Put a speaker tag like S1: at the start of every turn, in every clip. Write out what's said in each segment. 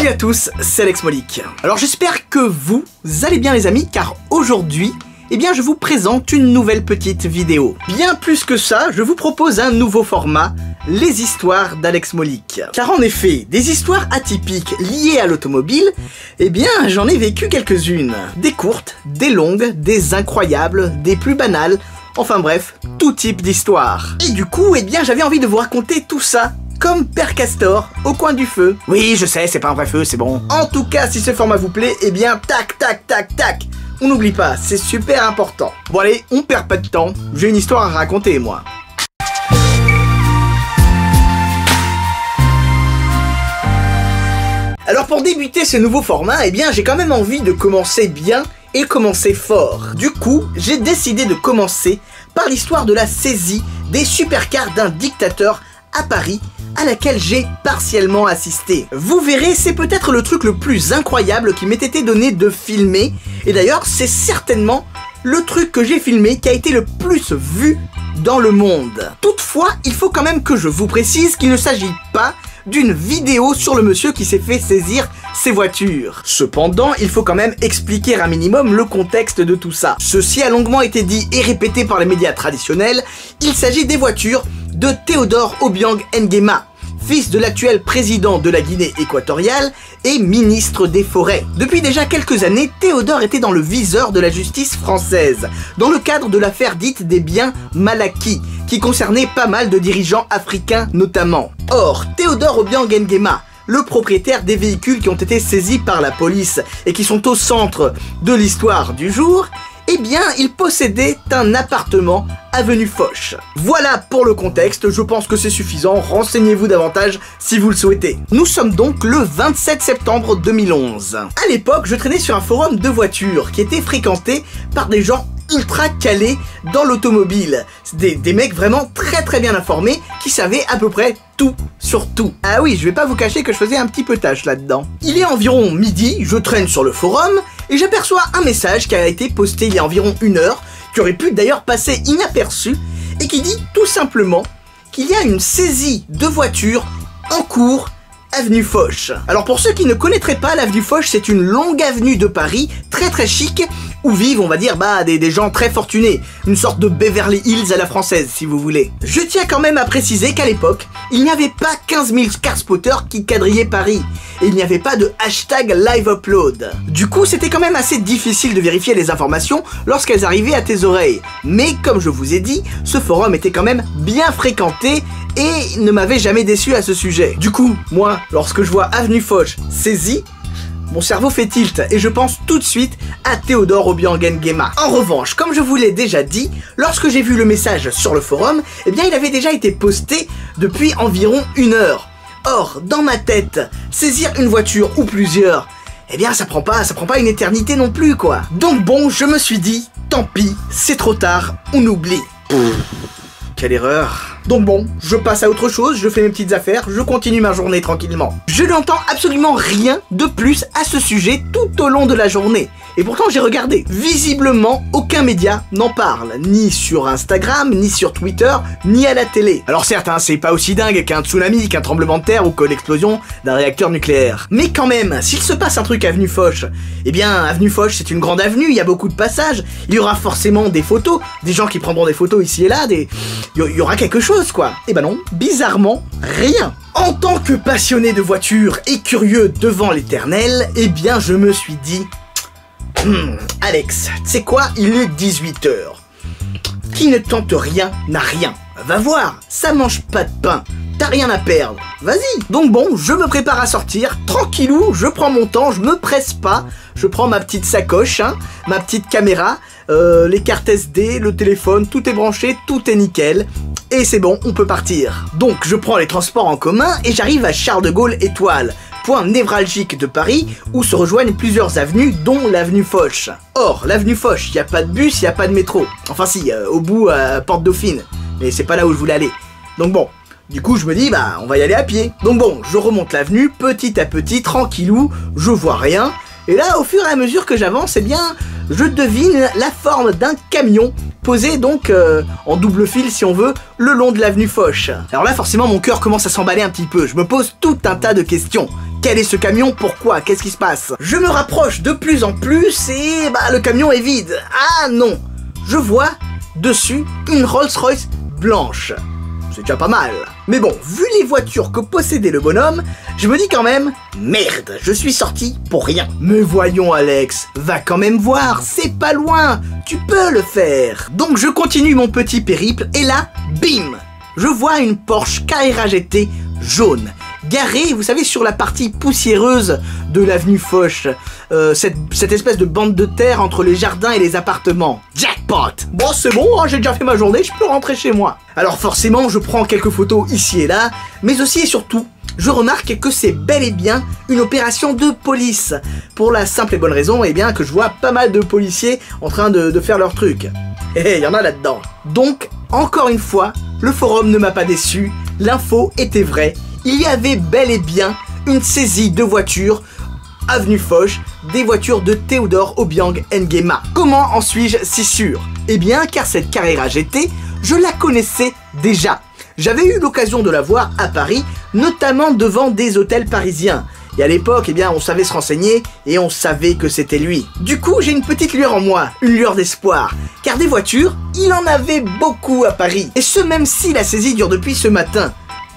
S1: Salut à tous, c'est Alex Molic. Alors j'espère que vous allez bien les amis, car aujourd'hui, eh bien je vous présente une nouvelle petite vidéo. Bien plus que ça, je vous propose un nouveau format, les histoires d'Alex Molic. Car en effet, des histoires atypiques liées à l'automobile, eh bien j'en ai vécu quelques-unes. Des courtes, des longues, des incroyables, des plus banales, enfin bref, tout type d'histoires. Et du coup, eh bien j'avais envie de vous raconter tout ça, comme Père Castor, au coin du feu. Oui, je sais, c'est pas un vrai feu, c'est bon. En tout cas, si ce format vous plaît, eh bien, tac, tac, tac, tac. On n'oublie pas, c'est super important. Bon allez, on perd pas de temps, j'ai une histoire à raconter, moi. Alors pour débuter ce nouveau format, eh bien, j'ai quand même envie de commencer bien et commencer fort. Du coup, j'ai décidé de commencer par l'histoire de la saisie des supercars d'un dictateur à Paris, à laquelle j'ai partiellement assisté. Vous verrez, c'est peut-être le truc le plus incroyable qui m'ait été donné de filmer, et d'ailleurs c'est certainement le truc que j'ai filmé qui a été le plus vu dans le monde. Toutefois, il faut quand même que je vous précise qu'il ne s'agit pas d'une vidéo sur le monsieur qui s'est fait saisir ses voitures. Cependant, il faut quand même expliquer un minimum le contexte de tout ça. Ceci a longuement été dit et répété par les médias traditionnels, il s'agit des voitures de Théodore Obiang Nguema, fils de l'actuel président de la Guinée équatoriale et ministre des Forêts. Depuis déjà quelques années, Théodore était dans le viseur de la justice française, dans le cadre de l'affaire dite des biens mal acquis, qui concernait pas mal de dirigeants africains notamment. Or, Théodore Obiang Nguema, le propriétaire des véhicules qui ont été saisis par la police et qui sont au centre de l'histoire du jour, eh bien, il possédait un appartement avenue Foch. Voilà pour le contexte, je pense que c'est suffisant, renseignez-vous davantage si vous le souhaitez. Nous sommes donc le 27 septembre 2011. À l'époque, je traînais sur un forum de voitures qui était fréquenté par des gens ultra calés dans l'automobile. Des mecs vraiment très bien informés qui savaient à peu près tout sur tout. Ah oui, je vais pas vous cacher que je faisais un petit peu tâche là-dedans. Il est environ midi, je traîne sur le forum et j'aperçois un message qui a été posté il y a environ 1 heure, qui aurait pu d'ailleurs passer inaperçu, et qui dit tout simplement qu'il y a une saisie de voiture en cours avenue Foch. Alors pour ceux qui ne connaîtraient pas, l'avenue Foch, c'est une longue avenue de Paris, très chic, où vivent, on va dire, des gens très fortunés. Une sorte de Beverly Hills à la française, si vous voulez. Je tiens quand même à préciser qu'à l'époque, il n'y avait pas 15 000 carspotters qui quadrillaient Paris. Et il n'y avait pas de hashtag live upload. Du coup, c'était quand même assez difficile de vérifier les informations lorsqu'elles arrivaient à tes oreilles. Mais comme je vous ai dit, ce forum était quand même bien fréquenté et ne m'avait jamais déçu à ce sujet. Du coup, moi, lorsque je vois avenue Foch saisie, mon cerveau fait tilt et je pense tout de suite à Théodore Obiang Nguema. En revanche, comme je vous l'ai déjà dit, lorsque j'ai vu le message sur le forum, eh bien il avait déjà été posté depuis environ 1 heure. Or, dans ma tête, saisir une voiture ou plusieurs, eh bien ça prend pas une éternité non plus quoi. Donc bon, je me suis dit, tant pis, c'est trop tard, on oublie. Quelle erreur. Donc bon, je passe à autre chose, je fais mes petites affaires, je continue ma journée tranquillement. Je n'entends absolument rien de plus à ce sujet tout au long de la journée. Et pourtant j'ai regardé. Visiblement, aucun média n'en parle, ni sur Instagram, ni sur Twitter, ni à la télé. Alors certes, hein, c'est pas aussi dingue qu'un tsunami, qu'un tremblement de terre ou que l'explosion d'un réacteur nucléaire. Mais quand même, s'il se passe un truc à avenue Foch, eh bien, avenue Foch, c'est une grande avenue, il y a beaucoup de passages, il y aura forcément des photos, des gens qui prendront des photos ici et là, il y aura quelque chose, quoi. Et ben non, bizarrement, rien. En tant que passionné de voitures et curieux devant l'éternel, eh bien je me suis dit, Alex, tu sais quoi, il est 18 h. Qui ne tente rien n'a rien. Va voir, ça mange pas de pain. T'as rien à perdre, vas-y. Donc bon, je me prépare à sortir, tranquillou, je prends mon temps, je me presse pas, je prends ma petite sacoche, hein, ma petite caméra, les cartes SD, le téléphone, tout est branché, tout est nickel, et c'est bon, on peut partir. Donc je prends les transports en commun et j'arrive à Charles de Gaulle Étoile, point névralgique de Paris où se rejoignent plusieurs avenues dont l'avenue Foch. Or, l'avenue Foch, il n'y a pas de bus, il n'y a pas de métro. Enfin si, au bout, Porte Dauphine, mais c'est pas là où je voulais aller. Donc bon, du coup je me dis, on va y aller à pied. Donc bon, je remonte l'avenue, petit à petit, tranquillou, je vois rien. Et là, au fur et à mesure que j'avance, eh bien, je devine la forme d'un camion posé donc en double fil si on veut, le long de l'avenue Foch. Alors là forcément mon cœur commence à s'emballer un petit peu, je me pose tout un tas de questions. Quel est ce camion? Pourquoi? Qu'est-ce qui se passe? Je me rapproche de plus en plus et le camion est vide. Ah non! Je vois dessus une Rolls-Royce blanche. C'est déjà pas mal. Mais bon, vu les voitures que possédait le bonhomme, je me dis quand même, merde, je suis sorti pour rien. Mais voyons Alex, va quand même voir, c'est pas loin, tu peux le faire. Donc je continue mon petit périple et là, bim, je vois une Porsche Carrera GT jaune, garée, vous savez, sur la partie poussiéreuse de l'avenue Foch, cette espèce de bande de terre entre les jardins et les appartements. Jackpot! Bon, c'est bon, hein, j'ai déjà fait ma journée, je peux rentrer chez moi. Alors forcément, je prends quelques photos ici et là, mais aussi et surtout, je remarque que c'est bel et bien une opération de police. Pour la simple et bonne raison, eh bien, que je vois pas mal de policiers en train de faire leur truc. Et il y en a là-dedans. Donc, encore une fois, le forum ne m'a pas déçu, l'info était vraie. Il y avait bel et bien une saisie de voitures avenue Foch, des voitures de Théodore Obiang Nguema. Comment en suis-je si sûr? Eh bien, car cette Carrera GT, je la connaissais déjà. J'avais eu l'occasion de la voir à Paris, notamment devant des hôtels parisiens. Et à l'époque, eh bien, on savait se renseigner et on savait que c'était lui. Du coup, j'ai une petite lueur en moi, une lueur d'espoir. Car des voitures, il en avait beaucoup à Paris. Et ce, même si la saisie dure depuis ce matin.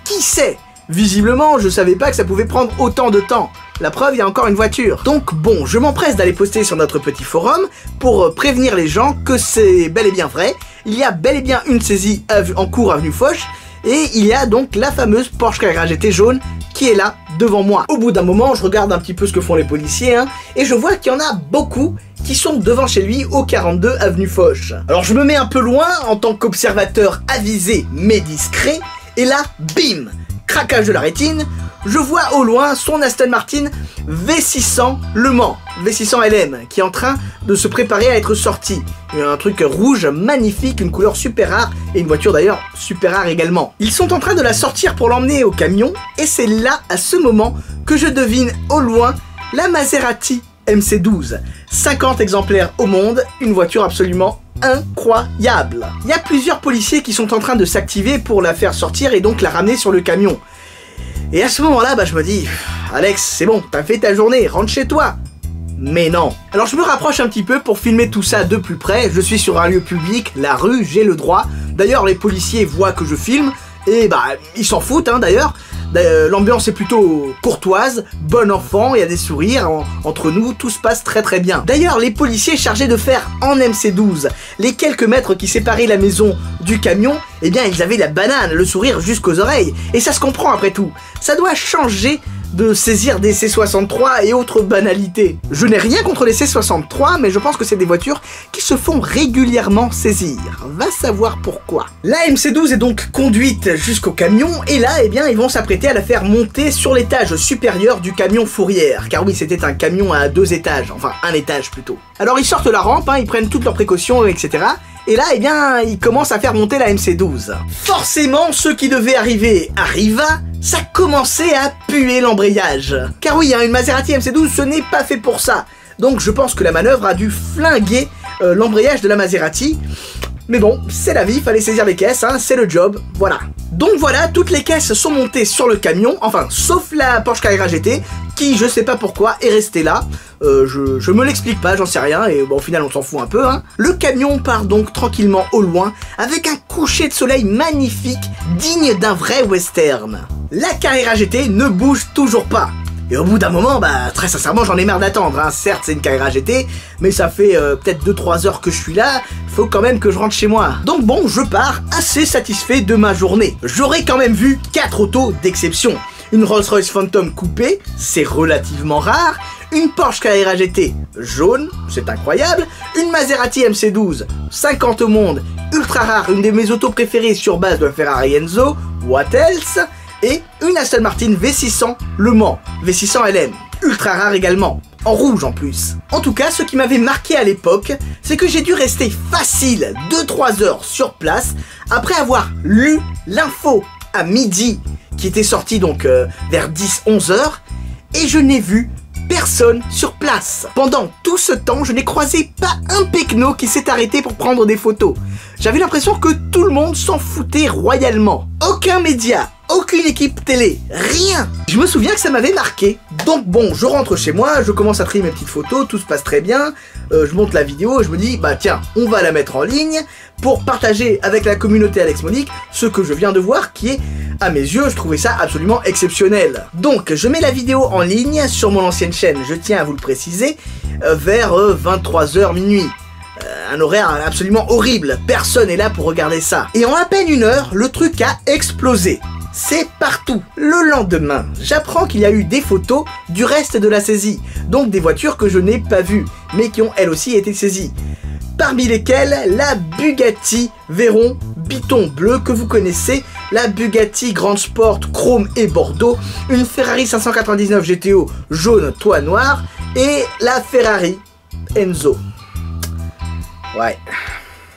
S1: Qui sait? Visiblement, je savais pas que ça pouvait prendre autant de temps. La preuve, il y a encore une voiture. Donc bon, je m'empresse d'aller poster sur notre petit forum pour prévenir les gens que c'est bel et bien vrai. Il y a bel et bien une saisie en cours avenue Foch et il y a donc la fameuse Porsche Carrera GT jaune qui est là devant moi. Au bout d'un moment, je regarde un petit peu ce que font les policiers et je vois qu'il y en a beaucoup qui sont devant chez lui au 42 avenue Foch. Alors je me mets un peu loin en tant qu'observateur avisé mais discret et là, bim! Craquage de la rétine, je vois au loin son Aston Martin V600 Le Mans, V600 LM, qui est en train de se préparer à être sorti. Il y a un truc rouge magnifique, une couleur super rare, et une voiture d'ailleurs super rare également. Ils sont en train de la sortir pour l'emmener au camion, et c'est là, à ce moment, que je devine au loin la Maserati MC12. 50 exemplaires au monde, une voiture absolument incroyable. Il y a plusieurs policiers qui sont en train de s'activer pour la faire sortir et donc la ramener sur le camion. Et à ce moment-là, je me dis, Alex, c'est bon, t'as fait ta journée, rentre chez toi. Mais non. Alors je me rapproche un petit peu pour filmer tout ça de plus près. Je suis sur un lieu public, la rue, j'ai le droit. D'ailleurs, les policiers voient que je filme et ils s'en foutent d'ailleurs. L'ambiance est plutôt courtoise, bon enfant, il y a des sourires entre nous, tout se passe très très bien. D'ailleurs, les policiers chargés de faire en MC12 les quelques mètres qui séparaient la maison du camion, eh bien ils avaient la banane, le sourire jusqu'aux oreilles. Et ça se comprend après tout. Ça doit changer de saisir des C63 et autres banalités. Je n'ai rien contre les C63, mais je pense que c'est des voitures qui se font régulièrement saisir. Va savoir pourquoi. La MC12 est donc conduite jusqu'au camion, et là, eh bien, ils vont s'apprêter à la faire monter sur l'étage supérieur du camion fourrière. Car oui, c'était un camion à 2 étages, enfin un étage plutôt. Alors ils sortent la rampe, ils prennent toutes leurs précautions, etc. Et là, eh bien, ils commencent à faire monter la MC12. Forcément, ce qui devait arriver arriva, ça commençait à puer l'embrayage. Car oui, une Maserati MC12, ce n'est pas fait pour ça. Donc je pense que la manœuvre a dû flinguer l'embrayage de la Maserati. Mais bon, c'est la vie, fallait saisir les caisses, c'est le job, voilà. Donc voilà, toutes les caisses sont montées sur le camion, enfin, sauf la Porsche Carrera GT, qui, je sais pas pourquoi, est restée là. Je me l'explique pas, j'en sais rien, et bon, au final, on s'en fout un peu, Le camion part donc tranquillement au loin, avec un coucher de soleil magnifique, digne d'un vrai western. La Carrera GT ne bouge toujours pas. Et au bout d'un moment, très sincèrement, j'en ai marre d'attendre, Certes, c'est une Carrera GT, mais ça fait peut-être 2-3 heures que je suis là, faut quand même que je rentre chez moi. Donc bon, je pars assez satisfait de ma journée. J'aurais quand même vu 4 autos d'exception. Une Rolls-Royce Phantom coupée, c'est relativement rare, une Porsche Carrera GT jaune, c'est incroyable, une Maserati MC12, 50 au monde, ultra rare, une de mes autos préférées sur base de Ferrari Enzo, what else? Et une Aston Martin V600 Le Mans, V600 LM, ultra rare également, en rouge en plus. En tout cas, ce qui m'avait marqué à l'époque, c'est que j'ai dû rester facile 2-3 heures sur place, après avoir lu l'info à midi, qui était sortie donc vers 10-11 heures, et je n'ai vu personne sur place. Pendant tout ce temps, je n'ai croisé pas un pecno qui s'est arrêté pour prendre des photos. J'avais l'impression que tout le monde s'en foutait royalement. Aucun média, aucune équipe télé, rien. Je me souviens que ça m'avait marqué. Donc bon, je rentre chez moi, je commence à trier mes petites photos, tout se passe très bien. Je monte la vidéo et je me dis, bah tiens, on va la mettre en ligne pour partager avec la communauté Alex Monique ce que je viens de voir qui est, à mes yeux, je trouvais ça absolument exceptionnel. Donc je mets la vidéo en ligne sur mon ancienne chaîne, je tiens à vous le préciser, vers 23h minuit. Un horaire absolument horrible, personne n'est là pour regarder ça. Et en à peine une heure, le truc a explosé. C'est partout. Le lendemain, j'apprends qu'il y a eu des photos du reste de la saisie, donc des voitures que je n'ai pas vues, mais qui ont elles aussi été saisies. Parmi lesquelles la Bugatti Veyron Biton bleu que vous connaissez, la Bugatti Grand Sport Chrome et Bordeaux, une Ferrari 599 GTO jaune toit noir et la Ferrari Enzo. Ouais.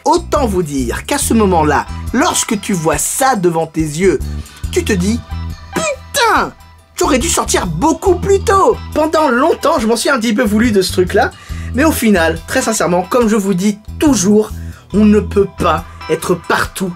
S1: Autant vous dire qu'à ce moment-là, lorsque tu vois ça devant tes yeux, tu te dis « Putain, j'aurais dû sortir beaucoup plus tôt !» Pendant longtemps, je m'en suis un petit peu voulu de ce truc-là, mais au final, très sincèrement, comme je vous dis toujours, on ne peut pas être partout,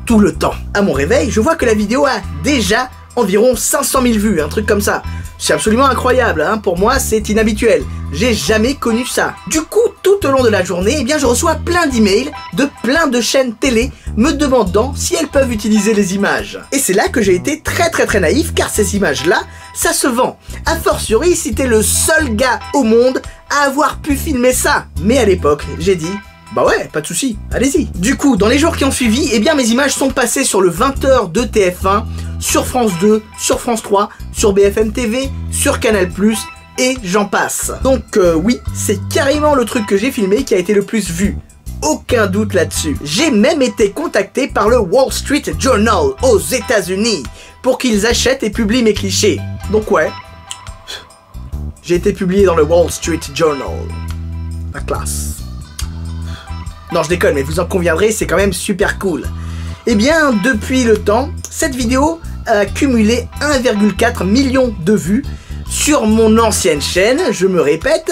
S1: tout le temps. À mon réveil, je vois que la vidéo a déjà environ 500 000 vues, un truc comme ça. C'est absolument incroyable, hein. Pour moi c'est inhabituel, j'ai jamais connu ça. Du coup, tout au long de la journée, eh bien, je reçois plein d'emails de plein de chaînes télé me demandant si elles peuvent utiliser les images. Et c'est là que j'ai été très naïf, car ces images-là, ça se vend. A fortiori si t'es le seul gars au monde à avoir pu filmer ça. Mais à l'époque, j'ai dit... Bah ouais, pas de souci, allez-y. Du coup, dans les jours qui ont suivi, eh bien mes images sont passées sur le 20h de TF1, sur France 2, sur France 3, sur BFM TV, sur Canal+, et j'en passe. Donc oui, c'est carrément le truc que j'ai filmé qui a été le plus vu. Aucun doute là-dessus. J'ai même été contacté par le Wall Street Journal aux États-Unis pour qu'ils achètent et publient mes clichés. Donc ouais, j'ai été publié dans le Wall Street Journal. La classe. Non, je déconne, mais vous en conviendrez, c'est quand même super cool. Eh bien, depuis le temps, cette vidéo a cumulé 1,4 million de vues sur mon ancienne chaîne, je me répète,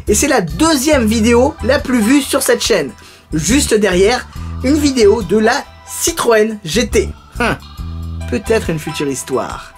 S1: et c'est la deuxième vidéo la plus vue sur cette chaîne. Juste derrière, une vidéo de la Citroën GT. Peut-être une future histoire.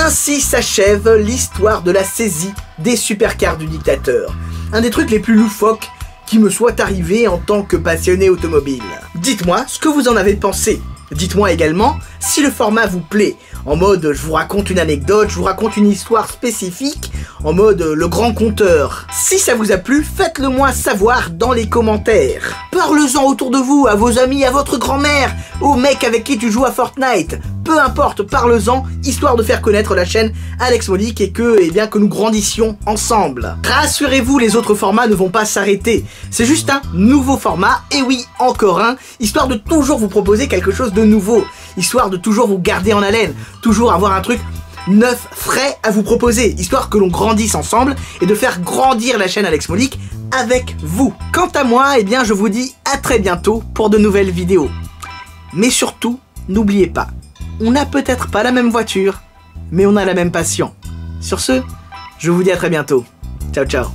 S1: Ainsi s'achève l'histoire de la saisie des supercars du dictateur. Un des trucs les plus loufoques qui me soit arrivé en tant que passionné automobile. Dites-moi ce que vous en avez pensé. Dites-moi également si le format vous plaît, en mode je vous raconte une anecdote, je vous raconte une histoire spécifique, en mode le grand conteur. Si ça vous a plu, faites-le moi savoir dans les commentaires. Parlez-en autour de vous, à vos amis, à votre grand-mère, au mec avec qui tu joues à Fortnite. Peu importe, parlez-en, histoire de faire connaître la chaîne Alex Monique et que nous grandissions ensemble. Rassurez-vous, les autres formats ne vont pas s'arrêter. C'est juste un nouveau format, et oui, encore un, histoire de toujours vous proposer quelque chose de nouveau. Histoire de toujours vous garder en haleine, toujours avoir un truc neuf, frais à vous proposer, histoire que l'on grandisse ensemble et de faire grandir la chaîne Alex Monique avec vous. Quant à moi, eh bien je vous dis à très bientôt pour de nouvelles vidéos. Mais surtout, n'oubliez pas, on n'a peut-être pas la même voiture, mais on a la même passion. Sur ce, je vous dis à très bientôt. Ciao ciao.